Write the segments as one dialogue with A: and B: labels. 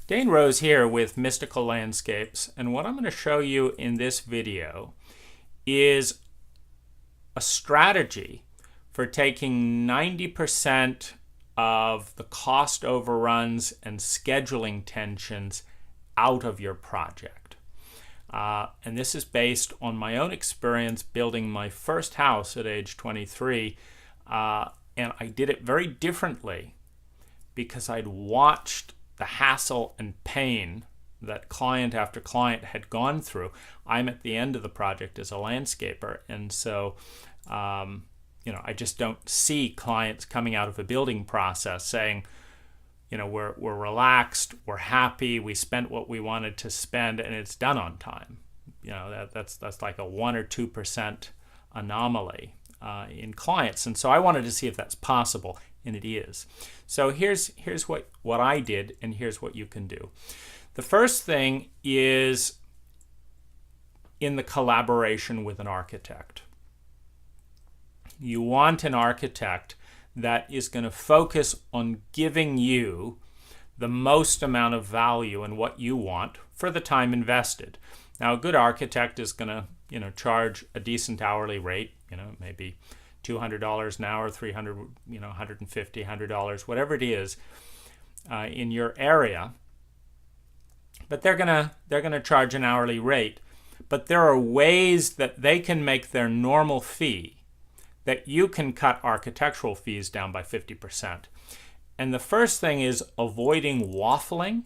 A: Dane Rose here with Mystical Landscapes, and what I'm going to show you in this video is a strategy for taking 90% of the cost overruns and scheduling tensions out of your project. And this is based on my own experience building my first house at age 23, and I did it very differently because I'd watched the hassle and pain that client after client had gone through. I'm at the end of the project as a landscaper, and so I just don't see clients coming out of a building process saying, we're relaxed, we're happy, we spent what we wanted to spend, and it's done on time. That's like a 1 or 2% anomaly in clients, and so I wanted to see if that's possible, and it is. So here's what I did, and here's what you can do. The first thing is in the collaboration with an architect. You want an architect that is going to focus on giving you the most amount of value in what you want for the time invested. Now, a good architect is going to, charge a decent hourly rate, maybe $200 an hour, $300, $150, $100, whatever it is in your area. But they're gonna charge an hourly rate. But there are ways that they can make their normal fee that you can cut architectural fees down by 50%. And the first thing is avoiding waffling,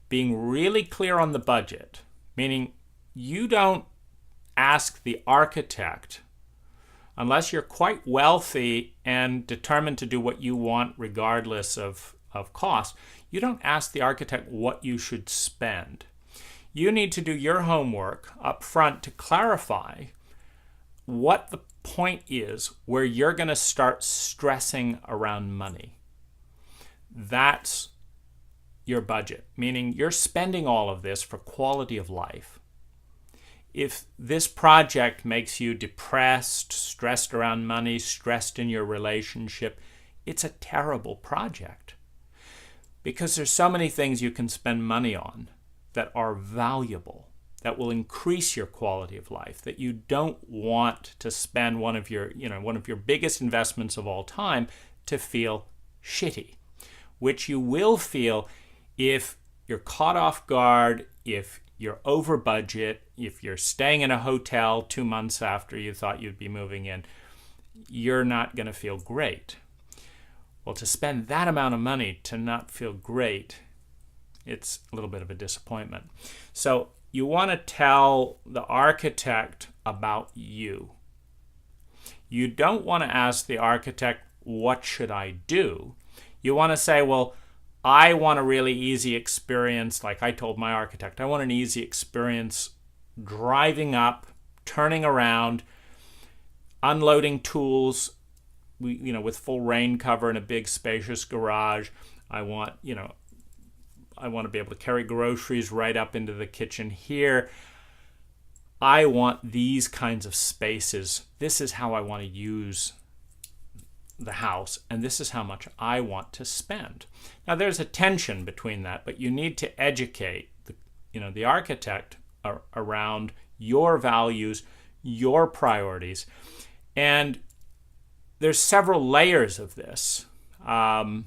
A: being really clear on the budget, meaning you don't ask the architect, unless you're quite wealthy and determined to do what you want regardless of cost, you don't ask the architect what you should spend. You need to do your homework up front to clarify what the point is where you're going to start stressing around money. That's your budget, meaning you're spending all of this for quality of life. If this project makes you depressed, stressed around money, stressed in your relationship, it's a terrible project. Because there's so many things you can spend money on that are valuable, that will increase your quality of life, that you don't want to spend one of your biggest investments of all time to feel shitty, which you will feel if you're caught off guard, if you're over budget, if you're staying in a hotel 2 months after you thought you'd be moving in. You're not going to feel great. Well, to spend that amount of money to not feel great, it's a little bit of a disappointment. So you want to tell the architect about you. You don't want to ask the architect, what should I do? You want to say, well, I want a really easy experience, like I told my architect, I want an easy experience driving up, turning around, unloading tools, with full rain cover in a big spacious garage. I want to be able to carry groceries right up into the kitchen here. I want these kinds of spaces. This is how I want to use the house, and this is how much I want to spend. Now, there's a tension between that, but you need to educate the architect around your values, your priorities, and there's several layers of this. When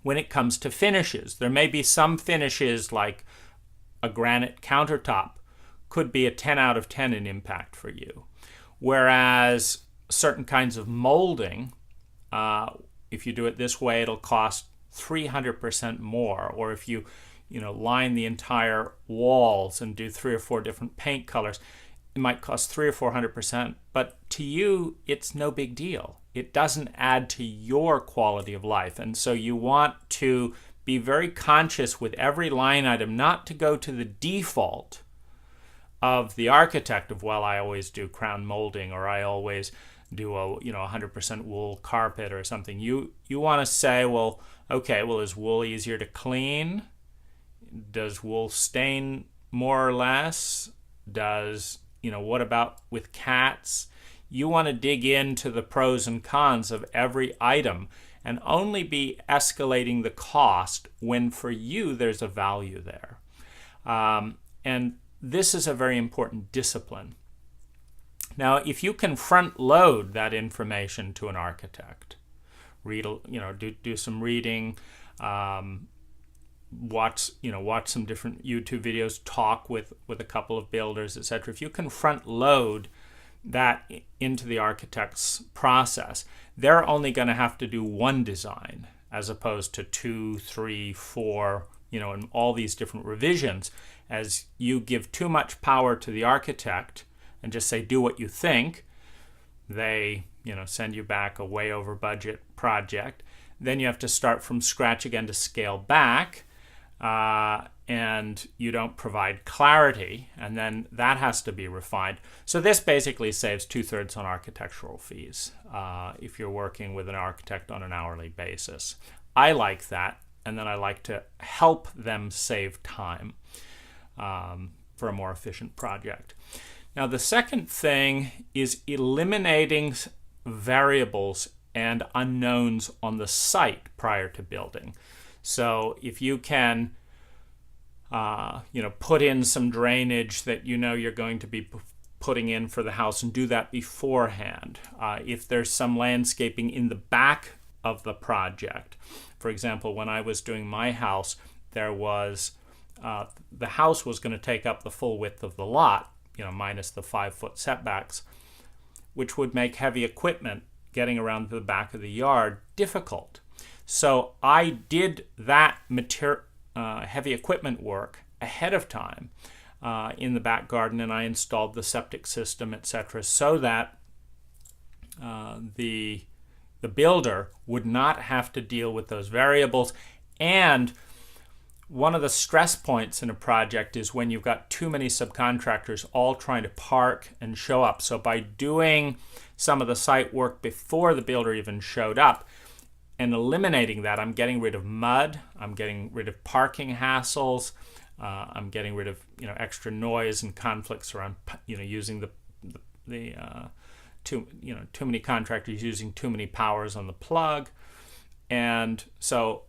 A: it comes to finishes, there may be some finishes like a granite countertop could be a 10 out of 10 in impact for you, whereas certain kinds of molding, if you do it this way, it'll cost 300% more. Or if you, line the entire walls and do 3 or 4 different paint colors, it might cost 300 or 400%. But to you, it's no big deal. It doesn't add to your quality of life. And so you want to be very conscious with every line item, not to go to the default of the architect of, well, I always do crown molding, or I always do a 100% wool carpet or something. You want to say, well, okay, well, is wool easier to clean? Does wool stain more or less? What about with cats? You want to dig into the pros and cons of every item and only be escalating the cost when for you there's a value there. And this is a very important discipline. Now, if you can front load that information to an architect, do some reading, watch some different YouTube videos, talk with a couple of builders, etc. If you can front load that into the architect's process, they're only going to have to do one design as opposed to 2, 3, 4, and all these different revisions. As you give too much power to the architect and just say, do what you think, they, send you back a way over budget project. Then you have to start from scratch again to scale back, and you don't provide clarity, and then that has to be refined. So this basically saves 2/3 on architectural fees if you're working with an architect on an hourly basis. I like that, and then I like to help them save time for a more efficient project. Now, the second thing is eliminating variables and unknowns on the site prior to building. So if you can, put in some drainage that you're going to be putting in for the house, and do that beforehand. If there's some landscaping in the back of the project, for example, when I was doing my house, there was the house was going to take up the full width of the lot, minus the 5-foot setbacks, which would make heavy equipment getting around to the back of the yard difficult. So I did that heavy equipment work ahead of time in the back garden, and I installed the septic system, etc., so that the builder would not have to deal with those variables. And one of the stress points in a project is when you've got too many subcontractors all trying to park and show up. So by doing some of the site work before the builder even showed up and eliminating that, I'm getting rid of mud, I'm getting rid of parking hassles, I'm getting rid of extra noise and conflicts around using too many contractors using too many powers on the plug. And so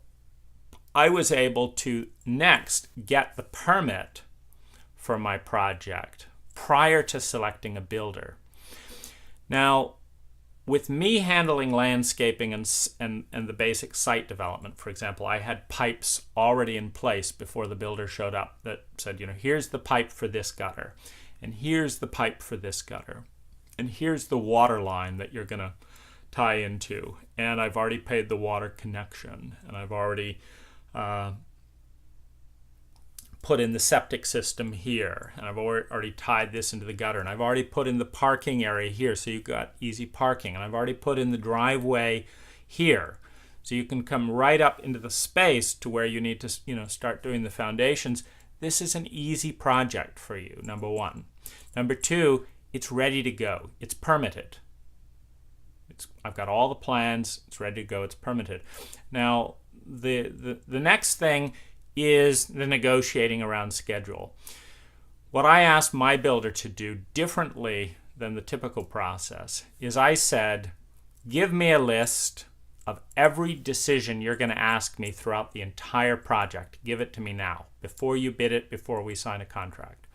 A: I was able to next get the permit for my project prior to selecting a builder. Now, with me handling landscaping and the basic site development, for example, I had pipes already in place before the builder showed up that said, here's the pipe for this gutter, and here's the pipe for this gutter, and here's the water line that you're going to tie into, and I've already paid the water connection, and I've already put in the septic system here, and I've already tied this into the gutter, and I've already put in the parking area here, so you've got easy parking, and I've already put in the driveway here, so you can come right up into the space to where you need to start doing the foundations. This is an easy project for you, number one. Number two, it's ready to go. It's permitted. I've got all the plans. It's ready to go. It's permitted. Now, the next thing is the negotiating around schedule. What I asked my builder to do differently than the typical process is I said, give me a list of every decision you're going to ask me throughout the entire project. Give it to me now, before you bid it, before we sign a contract.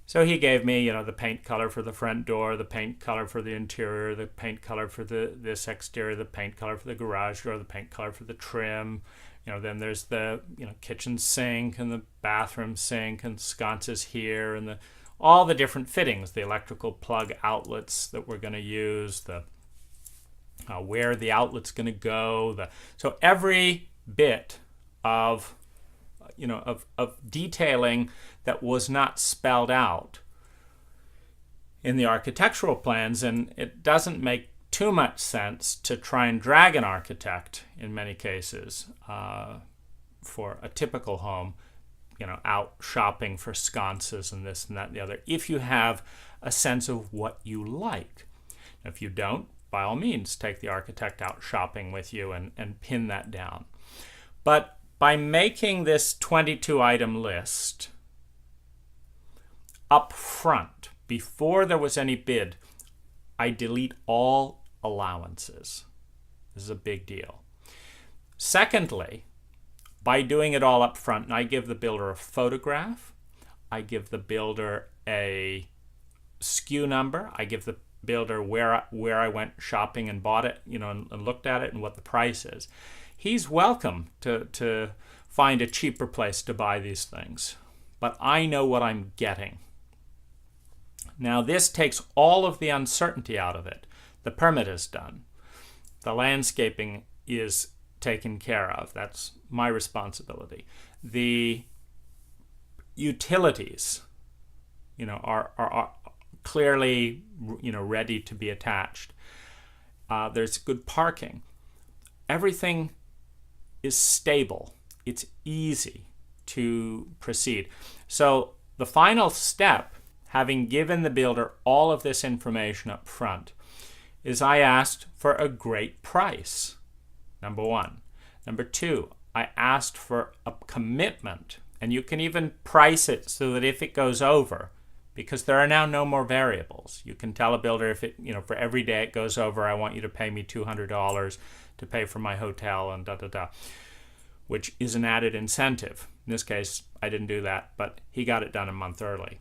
A: So he gave me, the paint color for the front door, the paint color for the interior, the paint color for this exterior, the paint color for the garage door, the paint color for the trim. Then there's the kitchen sink and the bathroom sink and sconces here, and all the different fittings, the electrical plug outlets that we're going to use, the where the outlet's going to go. So every bit of detailing that was not spelled out in the architectural plans, and it doesn't make too much sense to try and drag an architect in many cases for a typical home, out shopping for sconces and this and that and the other, if you have a sense of what you like. If you don't, by all means, take the architect out shopping with you and pin that down. But by making this 22-item list up front, before there was any bid, I delete all allowances. This is a big deal. Secondly, by doing it all up front, and I give the builder a photograph, I give the builder a SKU number, I give the builder where I went shopping and bought it, and looked at it and what the price is. He's welcome to find a cheaper place to buy these things, but I know what I'm getting. Now this takes all of the uncertainty out of it. The permit is done. The landscaping is taken care of. That's my responsibility. The utilities, are clearly, ready to be attached. There's good parking. Everything is stable. It's easy to proceed. So the final step, having given the builder all of this information up front, is I asked for a great price, number one. Number two, I asked for a commitment, and you can even price it so that if it goes over, because there are now no more variables. You can tell a builder if it, for every day it goes over, I want you to pay me $200 to pay for my hotel and which is an added incentive. In this case, I didn't do that, but he got it done a month early.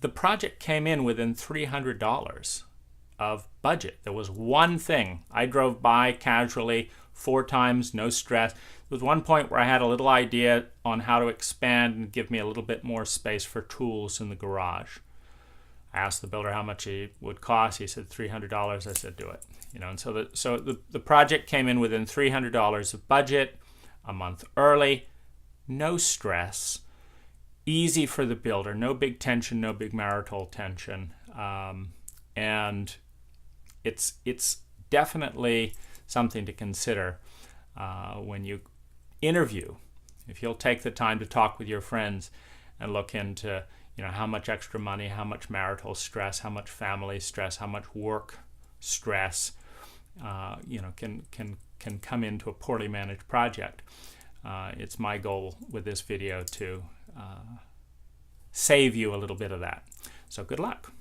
A: The project came in within $300 of budget. There was one thing. I drove by casually 4 times, no stress. There was one point where I had a little idea on how to expand and give me a little bit more space for tools in the garage. I asked the builder how much it would cost. He said $300. I said, do it. And so the project came in within $300 of budget, a month early, no stress, easy for the builder, no big tension, no big marital tension, and it's definitely something to consider when you interview. If you'll take the time to talk with your friends and look into how much extra money, how much marital stress, how much family stress, how much work stress can come into a poorly managed project. It's my goal with this video to save you a little bit of that. So good luck.